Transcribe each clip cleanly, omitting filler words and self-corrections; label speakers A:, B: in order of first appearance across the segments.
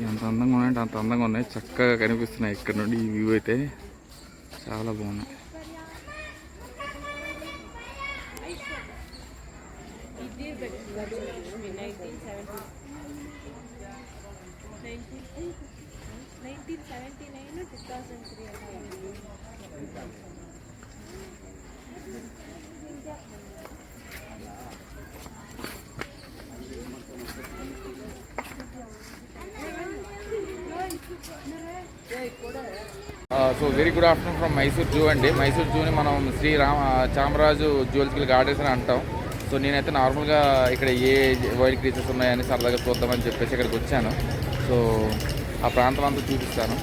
A: ఎంత అందంగా ఉన్నాయంటే అంత అందంగా ఉన్నాయి, చక్కగా కనిపిస్తున్నాయి. ఇక్కడ నుండి ఈ వ్యూ అయితే చాలా బాగున్నాయి. So very good afternoon from Mysore zoo అండి. మైసూర్ జూని మనం చామరాజు జువెలజికల్ గార్డెన్స్ అని అంటాం. సో నేనైతే నార్మల్గా ఇక్కడ ఏ వైల్డ్ క్రీచర్స్ ఉన్నాయని సరదాగా చూద్దామని చెప్పేసి ఇక్కడికి వచ్చాను. సో ఆ ప్రాంతం అంతా చూపిస్తాను.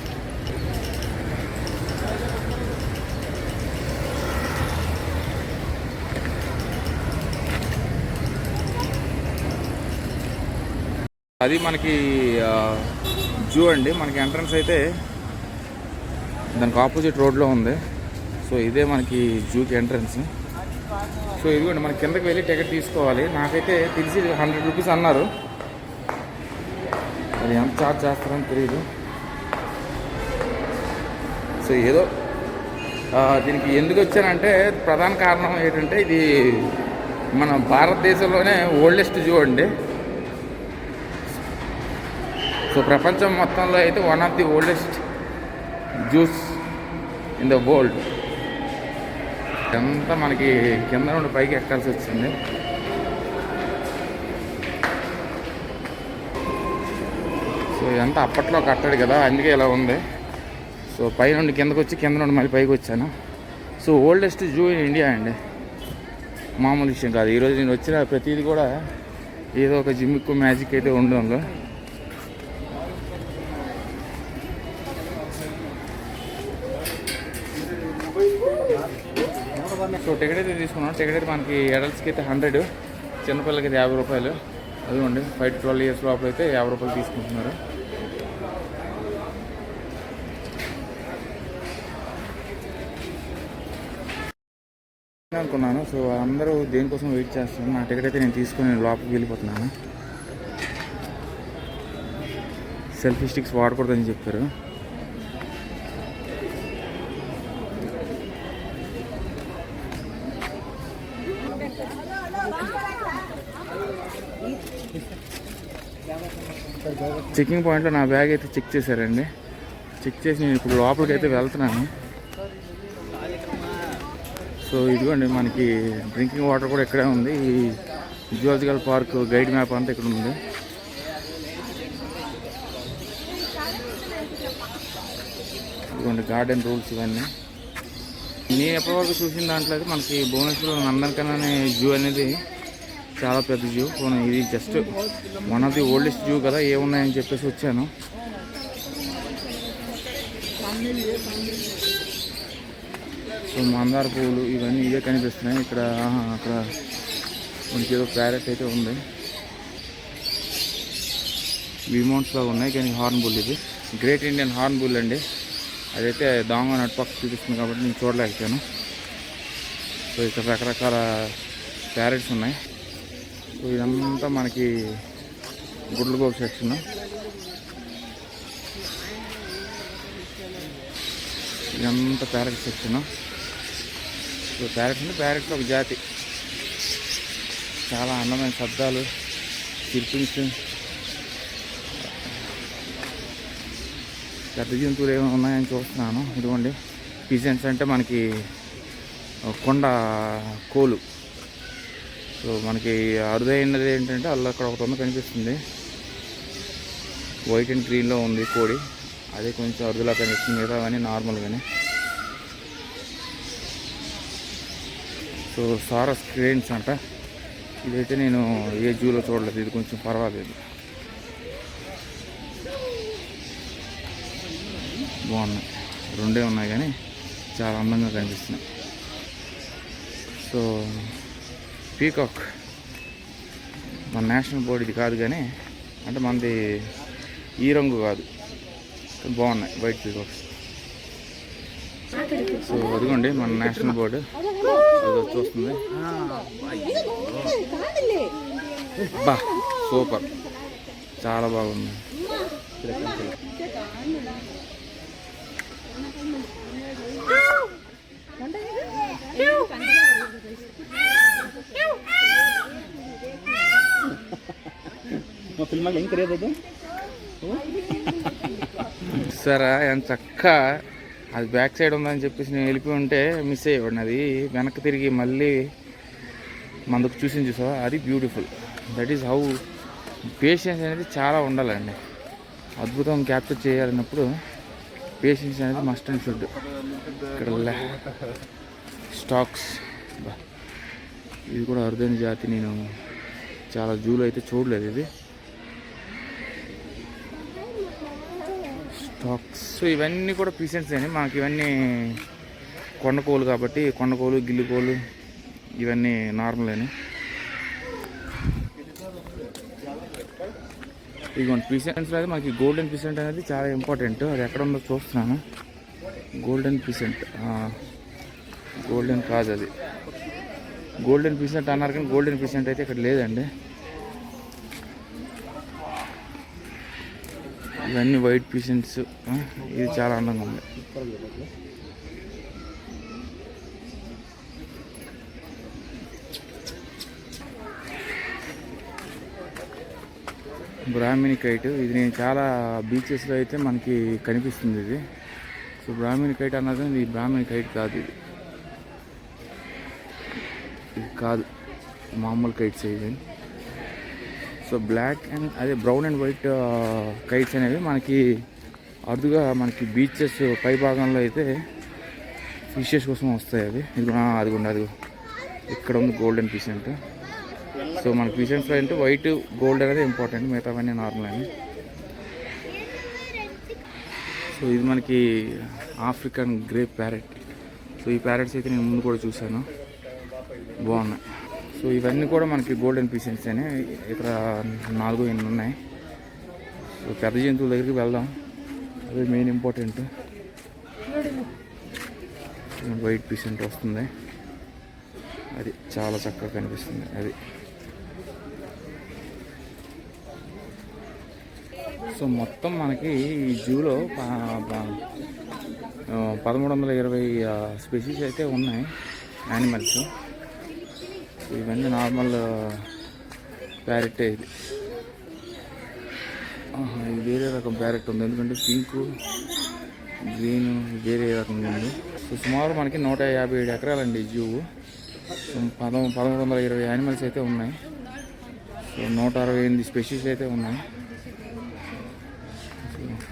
A: అది మనకి జూ అండి. మనకి ఎంట్రన్స్ అయితే దానికి ఆపోజిట్ రోడ్లో ఉంది. సో ఇదే మనకి జూకి ఎంట్రన్స్. సో ఇదిగోండి, మన కిందకి వెళ్ళి టికెట్ తీసుకోవాలి. నాకైతే తెలిసి 100 రూపీస్ అన్నారు. అది ఎంత ఛార్జ్ చేస్తారని తెలియదు. సో ఏదో దీనికి ఎందుకు వచ్చానంటే ప్రధాన కారణం ఏంటంటే ఇది మన భారతదేశంలోనే ఓల్డెస్ట్ జూ అండి. సో ప్రపంచం మొత్తంలో అయితే one of the oldest juice in the world. అంతా మనకి కింద నుండి పైకి ఎక్కాల్సి వచ్చింది. సో ఇదంతా అప్పట్లో కట్టాడు కదా, అందుకే ఇలా ఉంది. సో పై నుండి కిందకు వచ్చి కింద నుండి మళ్ళీ పైకి వచ్చాను. So oldest zoo in India అండి, మామూలు విషయం కాదు. ఈరోజు నేను వచ్చిన ప్రతిదీ కూడా ఏదో ఒక జిమ్మిక్కు మ్యాజిక్ అయితే ఉండదు. సో టికెట్ అయితే తీసుకున్నాం. టికెట్ అయితే మనకి అడల్ట్స్కి అయితే 100, చిన్నపిల్లలకి అయితే 50 రూపాయలు. అదిగోండి 5 to 12 years లోపల అయితే 50 రూపాయలు తీసుకుంటున్నారు. అనుకున్నాను. సో అందరూ దేనికోసం వెయిట్ చేస్తున్నారు. నా టికెట్ అయితే నేను తీసుకొని లోపలికి వెళ్ళిపోతున్నాను. సెల్ఫీ స్టిక్స్ వాడకూడదని చెప్పారు. చెకింగ్ పాయింట్లో నా బ్యాగ్ అయితే చెక్ చేశారండి. చెక్ చేసి నేను ఇప్పుడు లోపలికి అయితే వెళ్తున్నాను. సో ఇదిగోండి, మనకి డ్రింకింగ్ వాటర్ కూడా ఇక్కడే ఉంది. ఈ జువాలజికల్ పార్క్ గైడ్ మ్యాప్ అంతా ఇక్కడ ఉంది. ఇదిగోండి గార్డెన్ రూల్స్ ఇవన్నీ. నేను ఎప్పటివరకు చూసిన దాంట్లో అయితే మనకి భువనేశ్వర్లో నందనకననే జూ అనేది చాలా పెద్ద జూ. ఇది just one of the oldest zoo కదా, ఏమున్నాయని చెప్పేసి వచ్చాను. సో మందార పువ్వులు ఇవన్నీ ఇవే కనిపిస్తున్నాయి ఇక్కడ. అక్కడ మనకి ఏదో ప్యారెట్ అయితే ఉంది. విమౌంట్స్లో ఉన్నాయి కానీ హార్న్ బుల్ ఇది గ్రేట్ ఇండియన్ హార్న్ బుల్ అండి. అదైతే దొంగ నటుపక్క చూపిస్తుంది కాబట్టి నేను చూడలేకపోయాను. సో ఇక్కడ రకరకాల ప్యారెట్స్ ఉన్నాయి. సో ఇదంతా మనకి గుడ్లగోపు సెక్షన్. ఇదంతా ప్యారెట్ సెక్షన్. సో ప్యారెట్స్ అంటే ప్యారెట్స్ ఒక జాతి. చాలా అందమైన శబ్దాలు, చిర్పింగ్స్, పెద్ద జంతువులు ఏమైనా ఉన్నాయని చూస్తున్నాను. ఇదిగోండి పిజెంట్స్ అంటే మనకి కొండ కోలు. సో మనకి అరుదైనది ఏంటంటే అలా అక్కడ ఒకటి ఉంది కనిపిస్తుంది, వైట్ అండ్ గ్రీన్లో ఉంది కోడి. అదే కొంచెం అరుదులా కనిపిస్తుంది, మిగతా కానీ నార్మల్గానే. సో సారస్ క్రేన్స్ అంట. ఇదైతే నేను ఏ జూలో చూడలేదు, ఇది కొంచెం పర్వాలేదు, బాగున్నాయి. రెండే ఉన్నాయి కానీ చాలా అందంగా కనిపిస్తున్నాయి. సో పీకాక్ మన నేషనల్ బర్డ్ ఇది కాదు కానీ, అంటే మనది ఈ రంగు కాదు, బాగున్నాయి వైట్ పీకాక్స్. సో అదిగోండి మన నేషనల్ బర్డ్ చూస్తుంది. బా సూపర్, చాలా బాగుంది. సరే ఎంత చక్క అది బ్యాక్ సైడ్ ఉందని చెప్పేసి నేను వెళ్ళిపోయి ఉంటే మిస్ అయ్యేవాడిని. అది వెనక్కి తిరిగి మళ్ళీ మనకు చూసావా, అది beautiful. That is how patience అనేది చాలా ఉండాలండి. అద్భుతం క్యాప్చర్ చేయాలన్నప్పుడు పేషెన్స్ అనేది మస్ట్ అండ్ షుడ్. ఇక్కడ స్టాక్స్, ఇది కూడా అరుదైన జాతి. నేను చాలా జూలో అయితే చూడలేదు ఇది స్టాక్స్. సో ఇవన్నీ కూడా పీసెంట్స్ అని మాకు ఇవన్నీ కొండకోలు కాబట్టి కొండకోలు గిల్లికోలు ఇవన్నీ నార్మల్ అని. ఇదిగోండి పీసెంట్స్లో అయితే మాకు గోల్డెన్ పీసెంట్ అనేది చాలా ఇంపార్టెంట్. అది ఎక్కడ ఉందో చూస్తున్నాను. గోల్డెన్ పీసెంట్, గోల్డెన్ కాదు అది గోల్డెన్ పీసెంట్ అన్నారు కానీ గోల్డెన్ పీసెంట్ అయితే ఇక్కడ లేదండి. ఇవన్నీ వైట్ పీసెంట్స్. ఇది చాలా అందంగా ఉంది. బ్రాహ్మిణి కైట్, ఇది నేను చాలా బీచెస్లో అయితే మనకి కనిపిస్తుంది ఇది. సో బ్రాహ్మిణి కైట్ అన్నది ఇది బ్రాహ్మిణి కైట్ కాదు, ఇది కాదు మామూలు కైట్స్ ఇవి. సో బ్లాక్ అండ్ అదే బ్రౌన్ అండ్ వైట్ కైట్స్ అనేవి మనకి అరుదుగా మనకి బీచెస్ పై భాగంలో అయితే ఫిషెస్ కోసం వస్తాయి. అవి అది ఇక్కడ ఉంది గోల్డెన్ పీసెంట్. సో మనకి పీసెంట్స్లో అంటే వైట్ గోల్డ్ అనేది ఇంపార్టెంట్, మిగతావన్నీ నార్మల్ అని. సో ఇది మనకి ఆఫ్రికన్ గ్రే ప్యారెట్. సో ఈ ప్యారెట్స్ అయితే నేను ముందు కూడా చూశాను, బాగున్నాయి. సో ఇవన్నీ కూడా మనకి గోల్డెన్ పీసెంట్స్ అని. ఇక్కడ 4 ఉన్నాయి. సో పెద్ద జంతువుల దగ్గరికి వెళ్దాం, అదే మెయిన్ ఇంపార్టెంట్. వైట్ పీసెంట్ వస్తుంది, అది చాలా చక్కగా కనిపిస్తుంది. అది సో మొత్తం మనకి ఈ జూలో 1320 స్పెసీస్ అయితే ఉన్నాయి యానిమల్స్. ఇవన్నీ నార్మల్ ప్యారెట్. ఇది వేరే రకం ప్యారెట్ ఉంది, ఎందుకంటే పింక్ గ్రీన్ వేరే రకంగా ఉంది. సో సుమారు మనకి 157 ఎకరాలండి ఈ జూ. 1320 యానిమల్స్ అయితే ఉన్నాయి. సో 168 స్పెషీస్ అయితే ఉన్నాయి.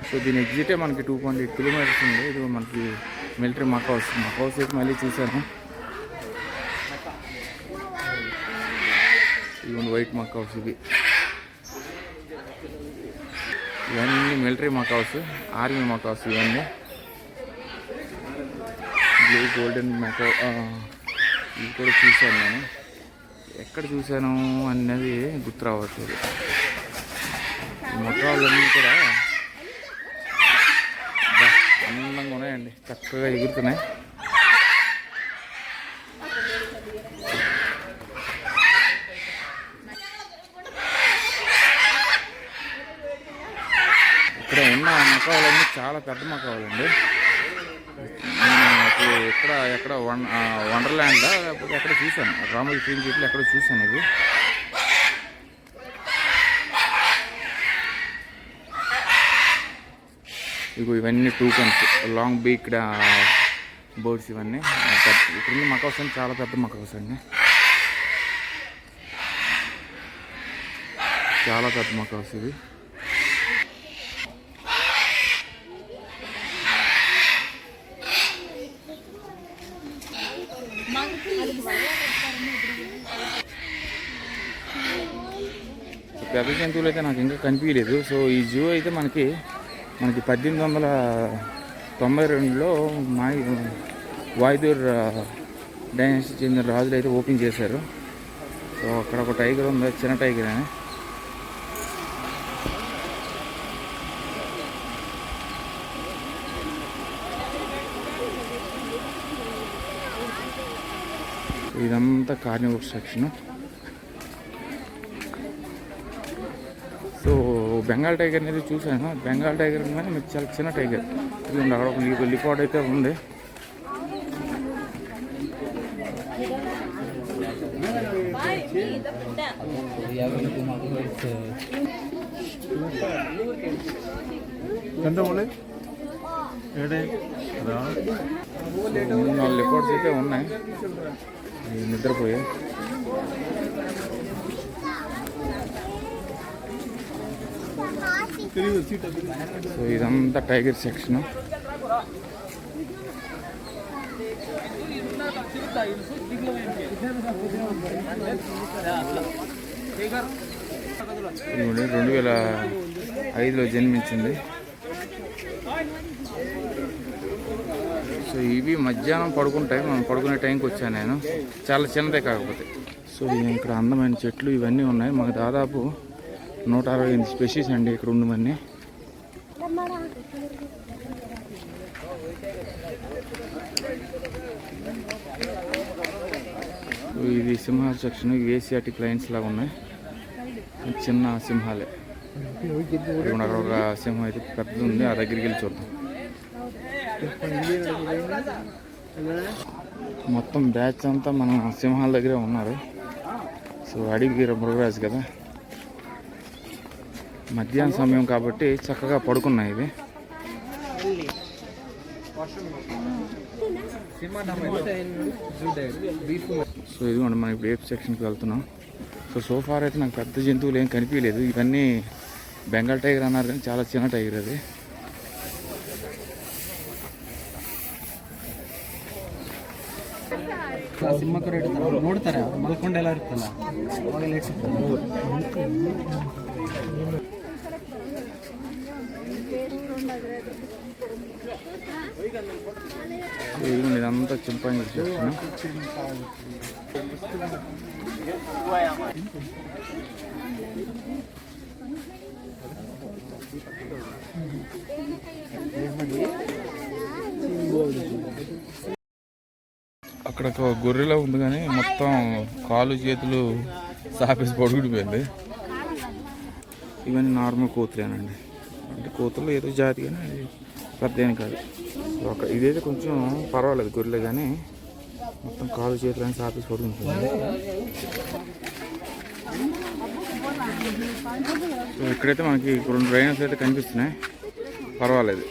A: సో దీని ఎగ్జిటే మనకి 2.8 కిలోమీటర్స్ ఉంది. ఇది మనకి మిలిటరీ మక్ హౌస్ అయితే మళ్ళీ చూశాను. ఇవన్నీ వైట్ మక్ హౌస్, ఇవన్నీ మిలిటరీ మక్ హౌస్, ఆర్మీ మక్ హౌస్. ఇవన్నీ బ్లూ గోల్డెన్ మక్ హౌస్. ఇది కూడా చూశాను నేను, ఎక్కడ చూశాను అనేది గుర్తు రావట్లేదు. మొత్తాలన్నీ కూడా అందంగా ఉన్నాయండి, చక్కగా ఎగురుతున్నాయి. ఇక్కడ ఉన్న మకావులన్నీ చాలా పెద్ద మకావులండి. నేను ఎక్కడ వండర్ల్యాండ్లో లేకపోతే ఎక్కడ చూశాను, రామోజీ ఫిల్మ్ సిటీలో ఎక్కడ చూశాను ఇది. ఇవన్నీ టూకన్స్, లాంగ్ బీక్డ్ బర్డ్స్. ఇవన్నీ ఇక్కడ మకాస్ అండి, చాలా పెద్ద మకాస్ అండి, చాలా పెద్ద మకాస్ ఇది. పెద్ద జంతువులు అయితే నాకు ఇంకా కనిపించలేదు. సో ఈ జూ అయితే మనకి 1892లో వాయుదూర్ డైనాసిటీ చెందిన రాజులు అయితే ఓపెన్ చేశారు. సో అక్కడ ఒక టైగర్ ఉంది, చిన్న టైగర్ అని. ఇదంతా carnivore section. So Bengal tiger అనేది చూశాను. బెంగాల్ టైగర్ కానీ మీకు చాలా చిన్న టైగర్. ఇది అక్కడ ఒక లిపార్డ్ అయితే ఉంది. నాలుగు లిపార్డ్స్ అయితే ఉన్నాయి నిద్రపోయాయి. సో ఇదంతా టైగర్ సెక్షన్. ఇది 2005లో జన్మించింది. సో ఇవి మధ్యాహ్నం పడుకుంటాయి. మనం పడుకునే టైంకి వచ్చాను నేను. చాలా చిన్నదే కాకపోతే. సో ఇక్కడ అందమైన చెట్లు ఇవన్నీ ఉన్నాయి. మాకు దాదాపు 168 స్పెషీస్ అండి ఇక్కడ ఉండమని. ఇది సింహాల సెక్షన్. ఇవి ఏసియాటిక్ లైన్స్ లాగా ఉన్నాయి. చిన్న సింహాలే. అక్కడ ఒక సింహం అయితే పెద్దది ఉంది. ఆ దగ్గరికి వెళ్ళి చూద్దాం. మొత్తం బ్యాచ్ అంతా మన సింహాల దగ్గరే ఉన్నారు. సో అడవి మృగరాజు కదా, మధ్యాహ్నం సమయం కాబట్టి చక్కగా పడుకున్నాయి ఇవి. సో ఇదిగోండి మనం ఇప్పుడు ఏప్ సెక్షన్కి వెళ్తున్నాం. సో ఫార్ అయితే నాకు పెద్ద జంతువులు ఏం కనిపించలేదు. ఇవన్నీ బెంగాల్ టైగర్ అన్నారు కానీ చాలా చిన్న టైగర్ అది.
B: ನೋಡ್ತಾರೆ ಮಲ್ಕೊಂಡೆಲ್ಲ ಇರುತ್ತಲ್ಲ ಅವಾಗೆಲ್ಲ
A: ఇదంతా చింపాంజీ సెక్షన్. అక్కడ ఒక గొర్రెలో ఉంది కానీ మొత్తం కాలు చేతులు సాపేసి పడుకుడిపోయింది. ఇవన్నీ నార్మల్ కోతులేనండి. అంటే కోతులు ఏదో జాతి కానీ అది పెద్ద ఏం కాదు. ఇదైతే కొంచెం పర్వాలేదు గొర్రెలే, కానీ మొత్తం కాలు చేతులు అని సాపేసి పడుకుంటుంది. సో ఇక్కడైతే మనకి 2 రైనోస్ అయితే కనిపిస్తున్నాయి. పర్వాలేదు.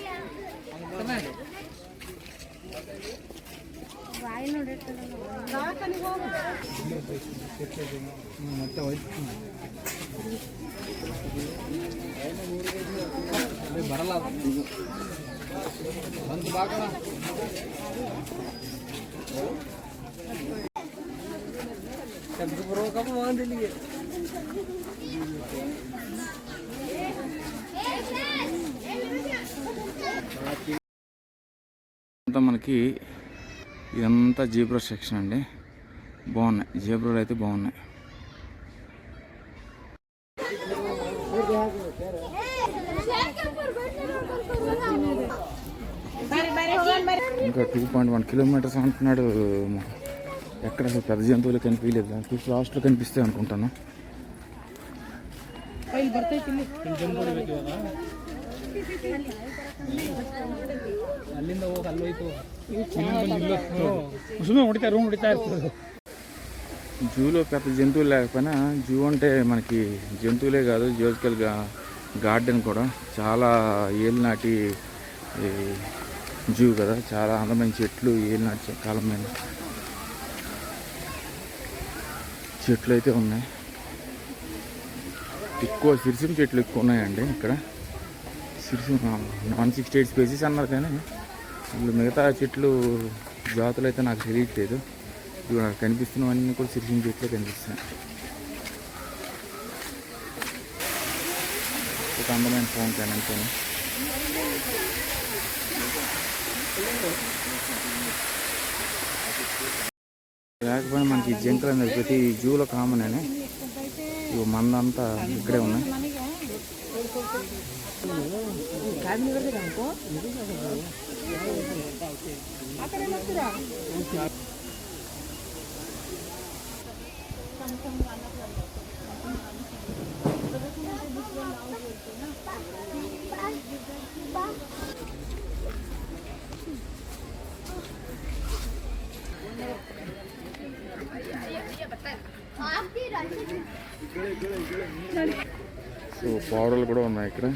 B: ಬರಲ್ಲ ಬಂದು ಬಾಕಣ ಬರೋಕಪ್ಪ ಬಂದಿಲ್ಲಿಗೆ.
A: అంతా మనకి ఇదంతా జీబ్రా సెక్షన్ అండి. బాగున్నాయి జీబ్రాలు అయితే బాగున్నాయి. ఇంకా 2.1 కిలోమీటర్స్ అంటున్నాడు. ఎక్కడ అసలు పెద్ద జంతువులు కనిపించలేదు. లాస్ట్లో కనిపిస్తాయి అనుకుంటాను. జూలో పెద్ద జంతువులు లేకపోయినా జూ అంటే మనకి జంతువులే కాదు, జువాలజికల్ గార్డెన్ కూడా చాలా ఏళ్ళనాటి జూ కదా. చాలా అందమైన చెట్లు, ఏళ్ళనాటి కాలమైన చెట్లు అయితే ఉన్నాయి. ఎక్కువ సిరిసిం చెట్లు ఎక్కువ ఉన్నాయండి ఇక్కడ. సిరిసిం 168 స్పీసీస్ అన్నారు కానీ మిగతా చెట్లు జాతులు అయితే నాకు తెలియట్లేదు. ఇవి నాకు కనిపిస్తున్నవన్నీ కూడా సిరిసిం చెట్లు కనిపిస్తున్నాయి. ఒక అందమైన ఫోన్ అనుకోని లేకపోయినా మనకి జింకలు అనేది ప్రతి జూలో కామన్ అని. ఇవి మందంతా ఇక్కడే ఉన్నాయి. సో పౌడర్లు కూడా ఉన్నాయి ఇక్కడ.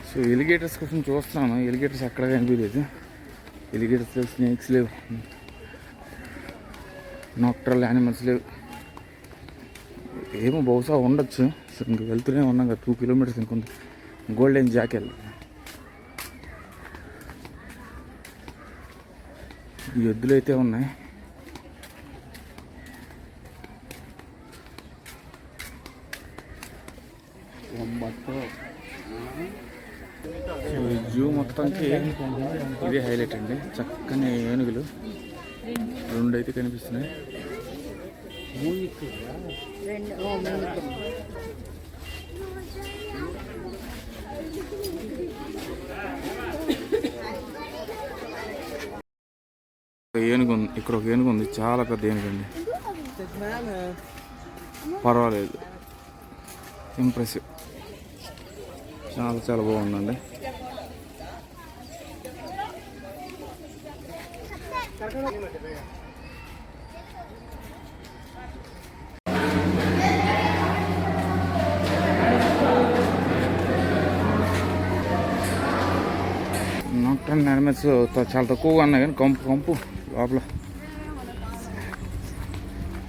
A: సో ఎలిగేటర్స్ కోసం చూస్తున్నాను, ఎలిగేటర్స్ ఎక్కడ కనిపించలేదు. ఎలిగేటర్స్ లేవు, స్నేక్స్ లేవు, నాక్టరల్ యానిమల్స్ లేవు. ఏమో బహుశా ఉండొచ్చు. సో ఇంక వెళ్తూనే ఉన్నాం కదా, 2 కిలోమీటర్స్ ఇంకొంది గోల్డెన్ జాకెల్. ఈ ఎద్దులు అయితే ఉన్నాయి. జూ మొత్తానికి ఇదే హైలైట్ అండి. చక్కని ఏనుగులు 2 అయితే కనిపిస్తున్నాయి. ఏనుగు ఉంది ఇక్కడ, ఒక ఏనుగు ఉంది, చాలా పెద్ద ఏనుగు అండి. పర్వాలేదు, ఇంప్రెసివ్, చాలా చాలా బాగుందండి. నాక్టర్నల్ యానిమల్స్ చాలా తక్కువగా ఉన్నాయి, కానీ కంపు లోపల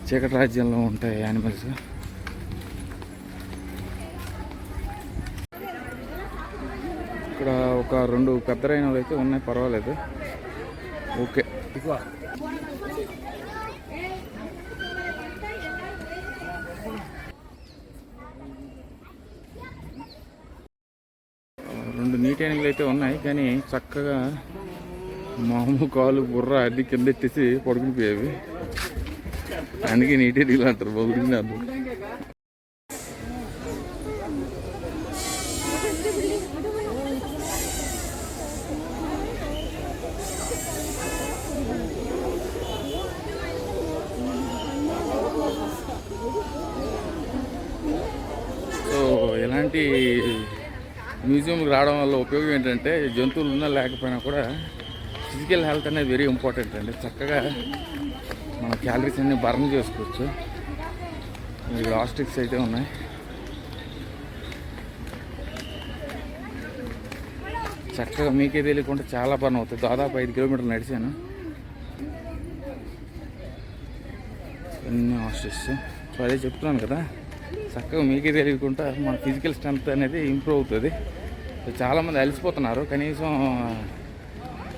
A: చీకటి రాజ్యంలో ఉంటాయి యానిమల్స్. ఇక్కడ ఒక 2 పెద్ద రైనోలు అయితే ఉన్నాయి, పర్వాలేదు, ఓకే. రెండు నీటి ఏనుగులు అయితే ఉన్నాయి, కానీ చక్కగా మామూలు కాలు బుర్ర అడ్డి కింద ఎత్తేసి పడుకునిపోయేవి. అందుకే నీటి ఏనుగులు అంటారు, బొగుడిని అర్థం. సో ఎలాంటి మ్యూజియంకి రావడం వల్ల ఉపయోగం ఏంటంటే, జంతువులు ఉన్నా లేకపోయినా కూడా ఫిజికల్ హెల్త్ అనేది వెరీ ఇంపార్టెంట్ అండి. చక్కగా మన క్యాలరీస్ అన్ని బర్న్ చేసుకోవచ్చు. ఆస్ట్రిక్స్ అయితే ఉన్నాయి. చక్కగా మీకే తెలియకుండా చాలా బర్న్ అవుతుంది. దాదాపు 5 కిలోమీటర్లు నడిచాను. ఎన్ని ఆస్ట్రిక్స్. సో అదే చెప్తున్నాను కదా, చక్కగా మీకే తెలియకుండా మన ఫిజికల్ స్ట్రెంత్ అనేది ఇంప్రూవ్ అవుతుంది. చాలామంది అలసిపోతున్నారు. కనీసం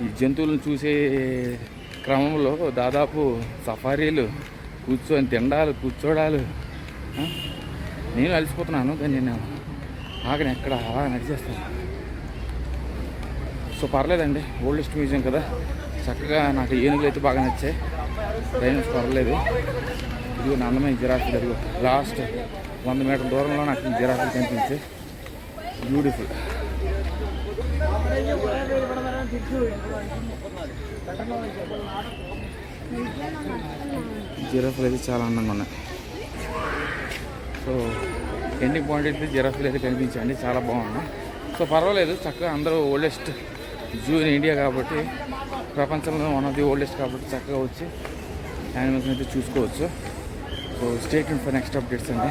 A: ఈ జంతువులను చూసే క్రమంలో దాదాపు సఫారీలు, కూర్చొని తినడాలు, కూర్చోడాలు, నేను అలసిపోతున్నాను, కానీ నేను ఆగని ఎక్కడ అలా నడిచేస్తాను. సో పర్లేదండి, ఓల్డెస్ట్ మ్యూజియం కదా, చక్కగా నాకు ఏనుగులు అయితే బాగా నచ్చాయి. డైనోస్ పర్లేదు. ఇదిగో అందమైన జిరాఫీలు, అదిగో లాస్ట్ 100 మీటర్ల దూరంలో నాకు జిరాఫీలు కనిపించాయి. బ్యూటిఫుల్. జిరాఫీలు అయితే చాలా అందంగా ఉన్నాయి. సో ఎండింగ్ పాయింట్ అయితే జిరాఫీలు అయితే కనిపించండి, చాలా బాగున్నాయి. సో పర్వాలేదు, చక్కగా అందరూ ఓల్డెస్ట్ జూ ఇన్ ఇండియా కాబట్టి, ప్రపంచంలో వన్ ఆఫ్ ది ఓల్డెస్ట్ కాబట్టి చక్కగా వచ్చి యానిమల్స్ అయితే చూసుకోవచ్చు. So stay tuned for next updates అండి.